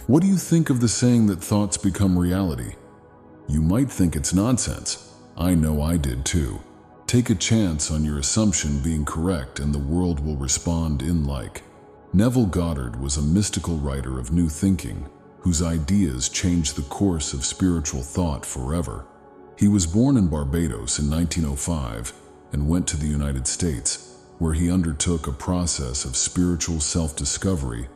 What do you think of the saying that thoughts become reality? You might think it's nonsense. I know I did too. Take a chance on your assumption being correct and the world will respond in like. Neville Goddard was a mystical writer of new thinking, whose ideas changed the course of spiritual thought forever. He was born in Barbados in 1905 and went to the United States, where he undertook a process of spiritual self-discovery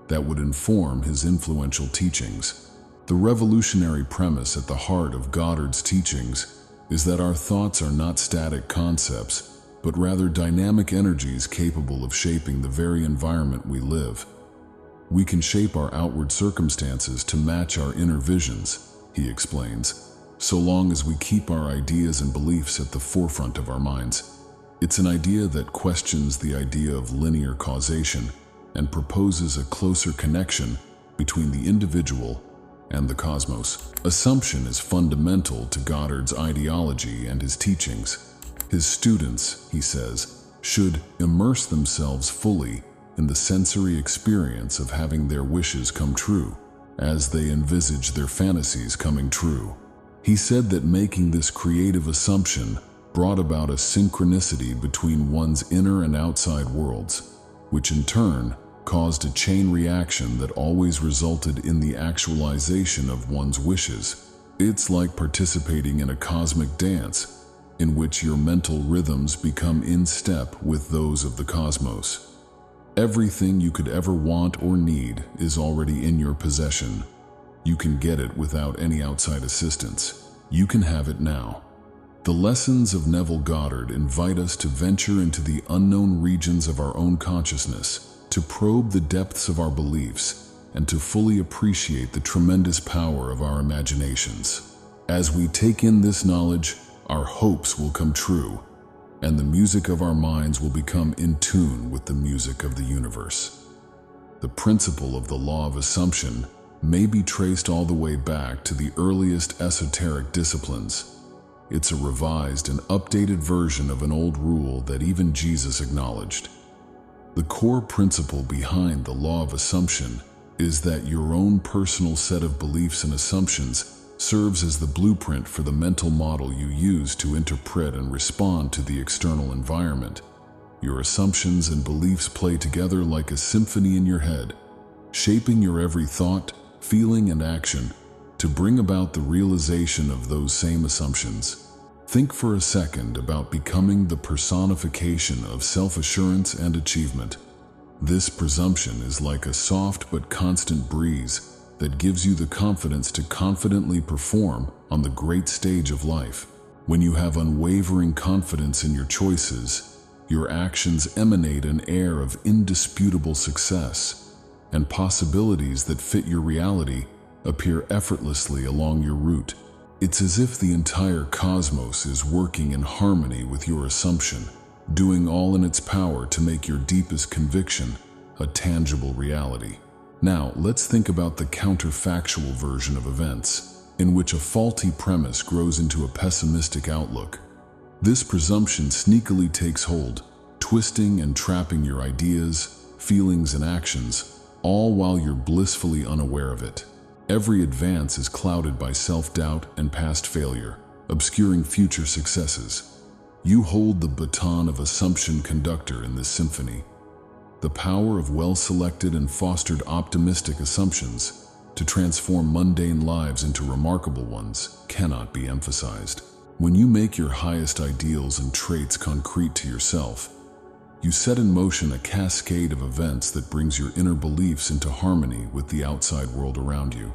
that would inform his influential teachings. The revolutionary premise at the heart of Goddard's teachings is that our thoughts are not static concepts, but rather dynamic energies capable of shaping the very environment we live. We can shape our outward circumstances to match our inner visions, he explains, so long as we keep our ideas and beliefs at the forefront of our minds. It's an idea that questions the idea of linear causation and proposes a closer connection between the individual and the cosmos. Assumption is fundamental to Goddard's ideology and his teachings. His students, he says, should immerse themselves fully in the sensory experience of having their wishes come true, as they envisage their fantasies coming true. He said that making this creative assumption brought about a synchronicity between one's inner and outside worlds, which in turn caused a chain reaction that always resulted in the actualization of one's wishes. It's like participating in a cosmic dance, in which your mental rhythms become in step with those of the cosmos. Everything you could ever want or need is already in your possession. You can get it without any outside assistance. You can have it now. The lessons of Neville Goddard invite us to venture into the unknown regions of our own consciousness, to probe the depths of our beliefs, and to fully appreciate the tremendous power of our imaginations. As we take in this knowledge, our hopes will come true, and the music of our minds will become in tune with the music of the universe. The principle of the law of assumption may be traced all the way back to the earliest esoteric disciplines. It's a revised and updated version of an old rule that even Jesus acknowledged. The core principle behind the law of assumption is that your own personal set of beliefs and assumptions serves as the blueprint for the mental model you use to interpret and respond to the external environment. Your assumptions and beliefs play together like a symphony in your head, shaping your every thought, feeling, and action to bring about the realization of those same assumptions. Think for a second about becoming the personification of self-assurance and achievement. This presumption is like a soft but constant breeze that gives you the confidence to confidently perform on the great stage of life. When you have unwavering confidence in your choices, your actions emanate an air of indisputable success, and possibilities that fit your reality appear effortlessly along your route. It's as if the entire cosmos is working in harmony with your assumption, doing all in its power to make your deepest conviction a tangible reality. Now, let's think about the counterfactual version of events, in which a faulty premise grows into a pessimistic outlook. This presumption sneakily takes hold, twisting and trapping your ideas, feelings, and actions, all while you're blissfully unaware of it. Every advance is clouded by self-doubt and past failure, obscuring future successes. You hold the baton of assumption conductor in this symphony. The power of well-selected and fostered optimistic assumptions to transform mundane lives into remarkable ones cannot be emphasized. When you make your highest ideals and traits concrete to yourself, you set in motion a cascade of events that brings your inner beliefs into harmony with the outside world around you.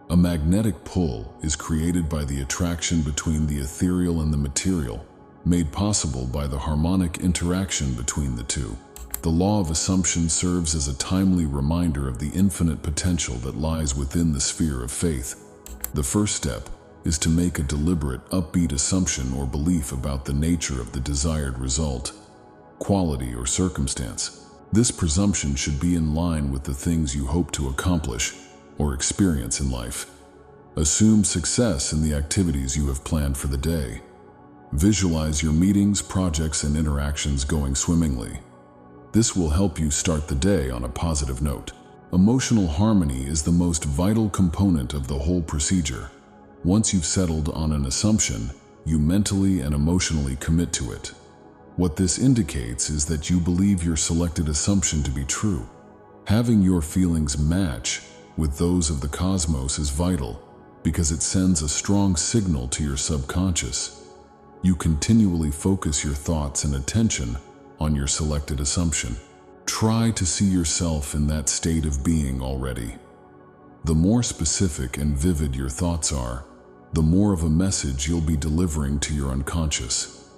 A magnetic pull is created by the attraction between the ethereal and the material, made possible by the harmonic interaction between the two. The law of assumption serves as a timely reminder of the infinite potential that lies within the sphere of faith. The first step is to make a deliberate, upbeat assumption or belief about the nature of the desired result, quality, or circumstance. This presumption should be in line with the things you hope to accomplish or experience in life. Assume success in the activities you have planned for the day. Visualize your meetings, projects, and interactions going swimmingly. This will help you start the day on a positive note. Emotional harmony is the most vital component of the whole procedure. Once you've settled on an assumption, you mentally and emotionally commit to it. What this indicates is that you believe your selected assumption to be true. Having your feelings match with those of the cosmos is vital because it sends a strong signal to your subconscious. You continually focus your thoughts and attention on your selected assumption. Try to see yourself in that state of being already. The more specific and vivid your thoughts are, the more of a message you'll be delivering to your unconscious.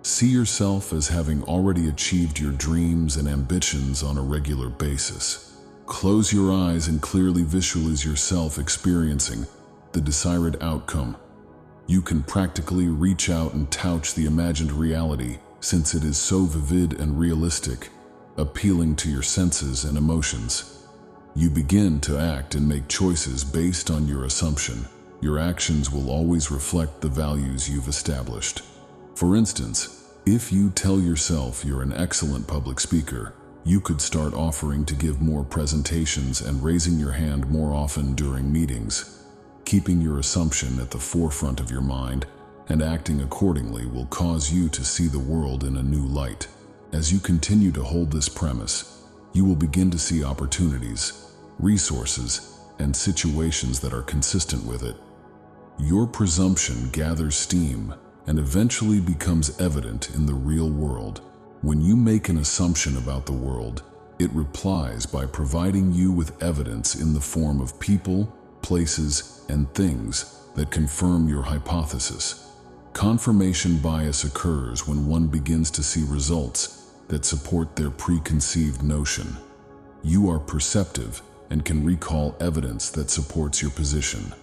See yourself as having already achieved your dreams and ambitions on a regular basis. Close your eyes and clearly visualize yourself experiencing the desired outcome. You can practically reach out and touch the imagined reality since it is so vivid and realistic, appealing to your senses and emotions. You begin to act and make choices based on your assumption. Your actions will always reflect the values you've established. For instance, if you tell yourself you're an excellent public speaker, you could start offering to give more presentations and raising your hand more often during meetings. Keeping your assumption at the forefront of your mind and acting accordingly will cause you to see the world in a new light. As you continue to hold this premise, you will begin to see opportunities, resources, and situations that are consistent with it. Your presumption gathers steam and eventually becomes evident in the real world. When you make an assumption about the world, it replies by providing you with evidence in the form of people, places, and things that confirm your hypothesis. Confirmation bias occurs when one begins to see results that support their preconceived notion. You are perceptive and can recall evidence that supports your position,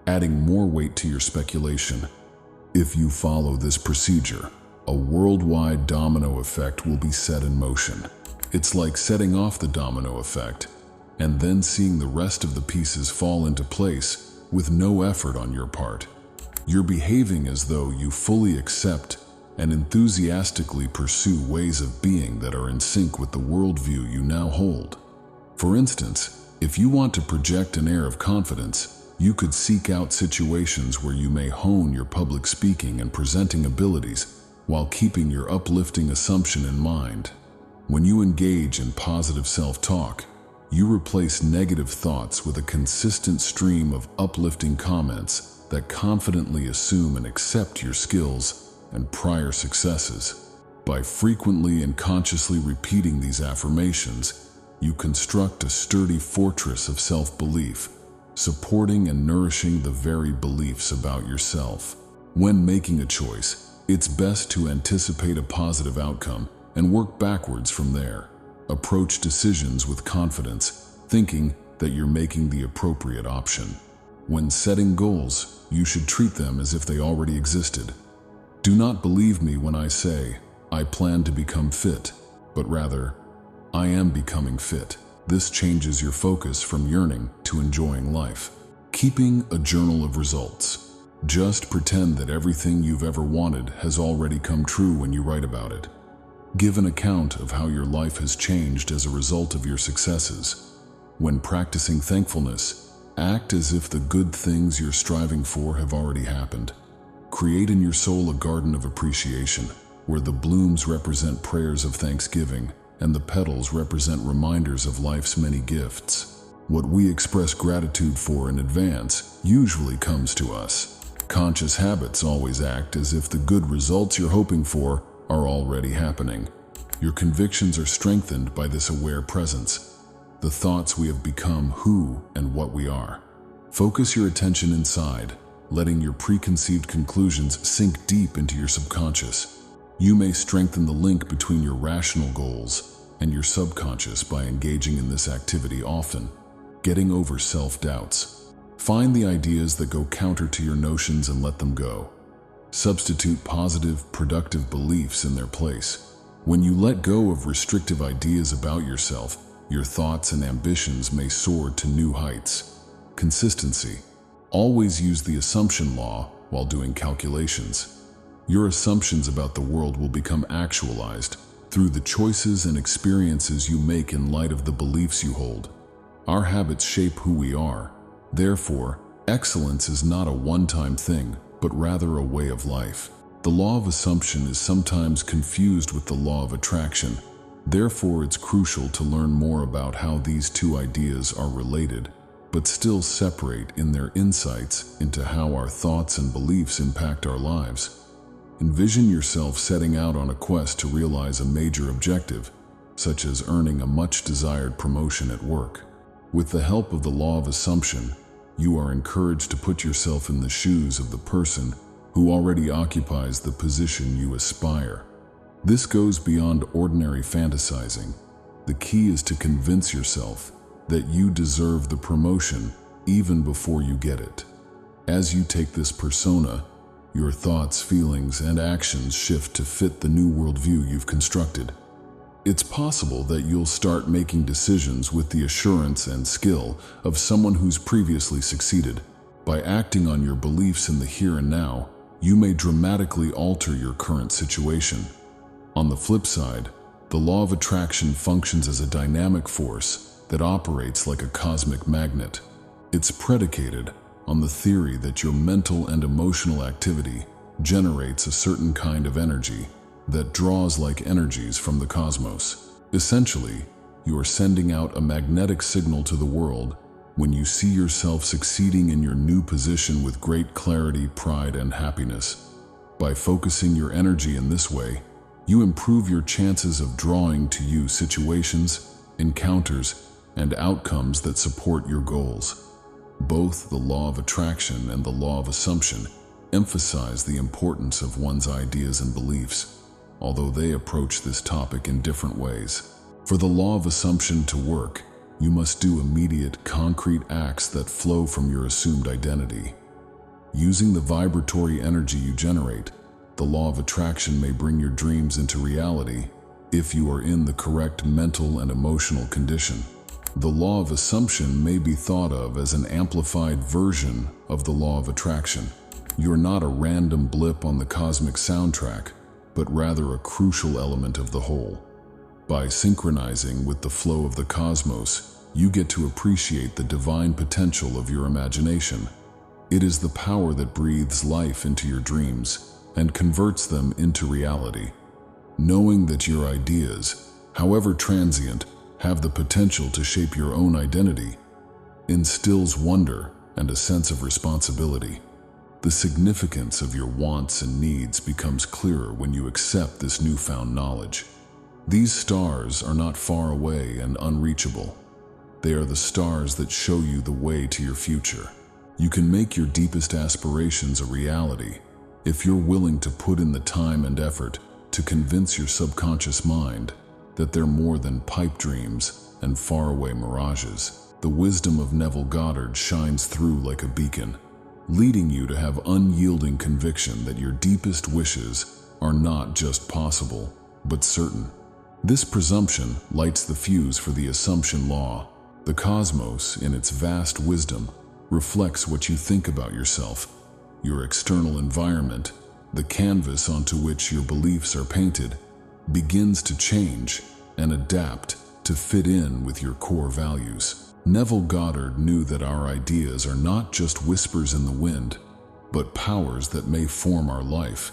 adding more weight to your speculation. If you follow this procedure, a worldwide domino effect will be set in motion. It's like setting off the domino effect and then seeing the rest of the pieces fall into place with no effort on your part. You're behaving as though you fully accept and enthusiastically pursue ways of being that are in sync with the worldview you now hold. For instance, if you want to project an air of confidence, you could seek out situations where you may hone your public speaking and presenting abilities while keeping your uplifting assumption in mind. When you engage in positive self-talk, you replace negative thoughts with a consistent stream of uplifting comments that confidently assume and accept your skills and prior successes. By frequently and consciously repeating these affirmations, you construct a sturdy fortress of self-belief, supporting and nourishing the very beliefs about yourself. When making a choice, it's best to anticipate a positive outcome and work backwards from there. Approach decisions with confidence, thinking that you're making the appropriate option. When setting goals, you should treat them as if they already existed. Do not believe me when I say, I plan to become fit, but rather, I am becoming fit. This changes your focus from yearning to enjoying life. Keeping a journal of results. Just pretend that everything you've ever wanted has already come true when you write about it. Give an account of how your life has changed as a result of your successes. When practicing thankfulness, act as if the good things you're striving for have already happened. Create in your soul a garden of appreciation, where the blooms represent prayers of thanksgiving and the petals represent reminders of life's many gifts. What we express gratitude for in advance usually comes to us. Conscious habits always act as if the good results you're hoping for are already happening. Your convictions are strengthened by this aware presence, the thoughts we have become, who and what we are. Focus your attention inside, letting your preconceived conclusions sink deep into your subconscious. You may strengthen the link between your rational goals and your subconscious by engaging in this activity often. Getting over self-doubts. Find the ideas that go counter to your notions and let them go. Substitute positive, productive beliefs in their place. When you let go of restrictive ideas about yourself, your thoughts and ambitions may soar to new heights. Consistency. Always use the assumption law while doing calculations. Your assumptions about the world will become actualized through the choices and experiences you make in light of the beliefs you hold. Our habits shape who we are. Therefore, excellence is not a one-time thing, but rather a way of life. The law of assumption is sometimes confused with the law of attraction. Therefore, it's crucial to learn more about how these two ideas are related, but still separate in their insights into how our thoughts and beliefs impact our lives. Envision yourself setting out on a quest to realize a major objective, such as earning a much-desired promotion at work. With the help of the law of assumption, you are encouraged to put yourself in the shoes of the person who already occupies the position you aspire. This goes beyond ordinary fantasizing. The key is to convince yourself that you deserve the promotion even before you get it. As you take this persona, your thoughts, feelings, and actions shift to fit the new worldview you've constructed. It's possible that you'll start making decisions with the assurance and skill of someone who's previously succeeded. By acting on your beliefs in the here and now, you may dramatically alter your current situation. On the flip side, the law of attraction functions as a dynamic force that operates like a cosmic magnet. It's predicated on the theory that your mental and emotional activity generates a certain kind of energy that draws like energies from the cosmos. Essentially, you are sending out a magnetic signal to the world when you see yourself succeeding in your new position with great clarity, pride, and happiness. By focusing your energy in this way, you improve your chances of drawing to you situations, encounters, and outcomes that support your goals. Both the law of attraction and the law of assumption emphasize the importance of one's ideas and beliefs, although they approach this topic in different ways. For the law of assumption to work, you must do immediate, concrete acts that flow from your assumed identity. Using the vibratory energy you generate, the law of attraction may bring your dreams into reality if you are in the correct mental and emotional condition. The law of assumption may be thought of as an amplified version of the law of attraction. You're not a random blip on the cosmic soundtrack, but rather a crucial element of the whole. By synchronizing with the flow of the cosmos, you get to appreciate the divine potential of your imagination. It is the power that breathes life into your dreams and converts them into reality. Knowing that your ideas, however transient, have the potential to shape your own identity, instills wonder and a sense of responsibility. The significance of your wants and needs becomes clearer when you accept this newfound knowledge. These stars are not far away and unreachable. They are the stars that show you the way to your future. You can make your deepest aspirations a reality if you're willing to put in the time and effort to convince your subconscious mind that they're more than pipe dreams and faraway mirages. The wisdom of Goddard shines through like a beacon, leading you to have unyielding conviction that your deepest wishes are not just possible, but certain. This presumption lights the fuse for the assumption law. The cosmos, in its vast wisdom, reflects what you think about yourself. Your external environment, the canvas onto which your beliefs are painted, begins to change and adapt to fit in with your core values. Goddard knew that our ideas are not just whispers in the wind, but powers that may form our life.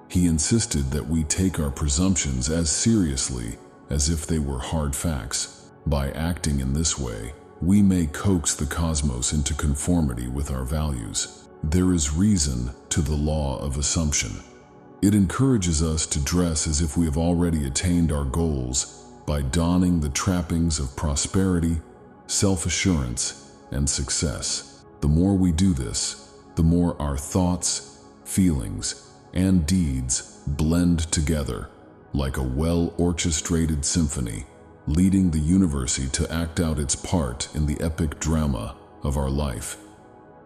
He insisted that we take our presumptions as seriously as if they were hard facts. By acting in this way, we may coax the cosmos into conformity with our values. There is reason to the law of assumption. It encourages us to dress as if we have already attained our goals by donning the trappings of prosperity, self-assurance, and success. The more we do this, the more our thoughts, feelings, and deeds blend together like a well-orchestrated symphony, leading the universe to act out its part in the epic drama of our life.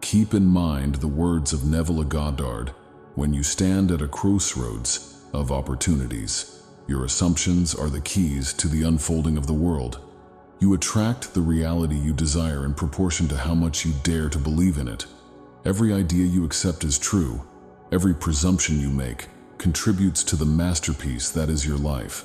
Keep in mind the words of Goddard when you stand at a crossroads of opportunities. Your assumptions are the keys to the unfolding of the world. You attract the reality you desire in proportion to how much you dare to believe in it. Every idea you accept as true, every presumption you make, contributes to the masterpiece that is your life.